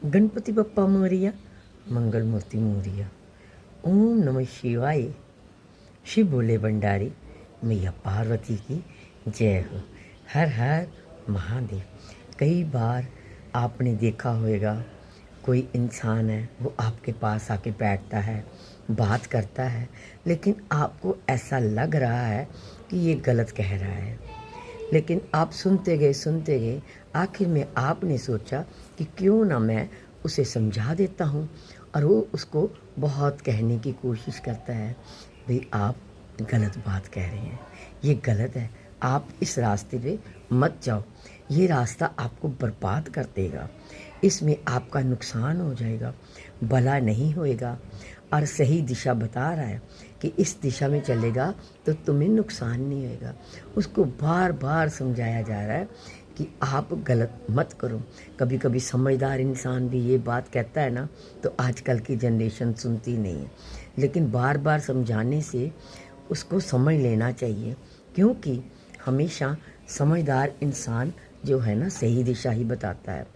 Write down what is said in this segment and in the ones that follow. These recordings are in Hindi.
गणपति बप्पा मोरिया, मंगल मूर्ति मोरिया। ओम नमः शिवाय। शिव भोले भंडारी, मैया पार्वती की जय हो। हर हर महादेव। कई बार आपने देखा होगा, कोई इंसान है वो आपके पास आके बैठता है, बात करता है, लेकिन आपको ऐसा लग रहा है कि ये गलत कह रहा है। लेकिन आप सुनते गए, आखिर में आपने सोचा कि क्यों ना मैं उसे समझा देता हूँ। और वो उसको बहुत कहने की कोशिश करता है, भाई आप गलत बात कह रहे हैं, ये गलत है, आप इस रास्ते पे मत जाओ, ये रास्ता आपको बर्बाद कर देगा, इसमें आपका नुकसान हो जाएगा, भला नहीं होएगा। और सही दिशा बता रहा है कि इस दिशा में चलेगा तो तुम्हें नुकसान नहीं होएगा। उसको बार बार समझाया जा रहा है कि आप गलत मत करो। कभी कभी समझदार इंसान भी ये बात कहता है ना, तो आजकल की जनरेशन सुनती नहीं है, लेकिन बार बार समझाने से उसको समझ लेना चाहिए, क्योंकि हमेशा समझदार इंसान जो है ना सही दिशा ही बताता है।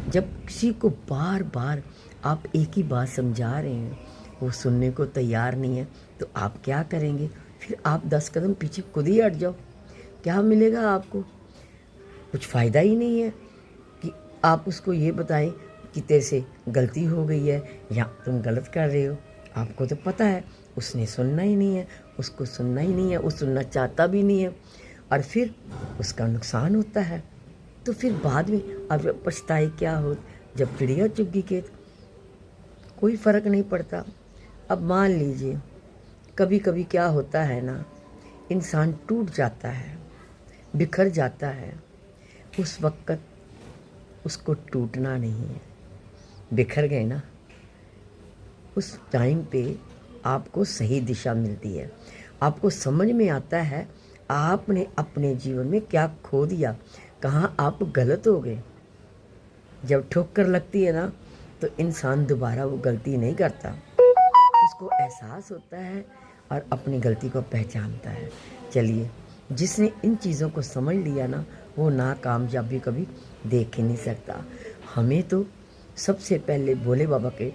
जब किसी को बार बार आप एक ही बात समझा रहे हैं, वो सुनने को तैयार नहीं है, तो आप क्या करेंगे? फिर आप 10 कदम पीछे खुद ही हट जाओ। क्या मिलेगा आपको? कुछ फ़ायदा ही नहीं है कि आप उसको ये बताएं कि तेरे से गलती हो गई है या तुम गलत कर रहे हो। आपको तो पता है उसने सुनना ही नहीं है, उसको सुनना ही नहीं है, वो सुनना चाहता भी नहीं है, और फिर उसका नुकसान होता है। तो फिर बाद में अब पछताए क्या हो, जब चिड़िया चुग गई खेत, कोई फ़र्क नहीं पड़ता। अब मान लीजिए कभी कभी क्या होता है ना, इंसान टूट जाता है, बिखर जाता है, उस वक्त उसको टूटना नहीं है। बिखर गए ना, उस टाइम पे आपको सही दिशा मिलती है, आपको समझ में आता है आपने अपने जीवन में क्या खो दिया, कहाँ आप गलत हो गए। जब ठोकर लगती है ना, तो इंसान दोबारा वो गलती नहीं करता, उसको एहसास होता है और अपनी गलती को पहचानता है। चलिए, जिसने इन चीज़ों को समझ लिया ना, वो नाकामयाबी कभी देख ही नहीं सकता। हमें तो सबसे पहले भोले बाबा के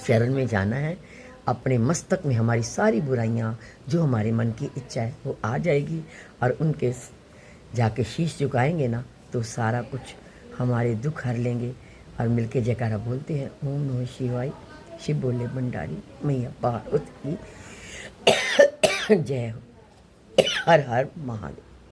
शरण में जाना है। अपने मस्तक में हमारी सारी बुराइयां, जो हमारे मन की इच्छा है वो आ जाएगी, और उनके जाके शीश झुकाएंगे ना, तो सारा कुछ हमारे दुख हर लेंगे। और मिलके जयकारा बोलते हैं, ओम नमः शिवाय। शिव भोले भंडारी, मैया पार्वती की जय हो। हर हर महादेव।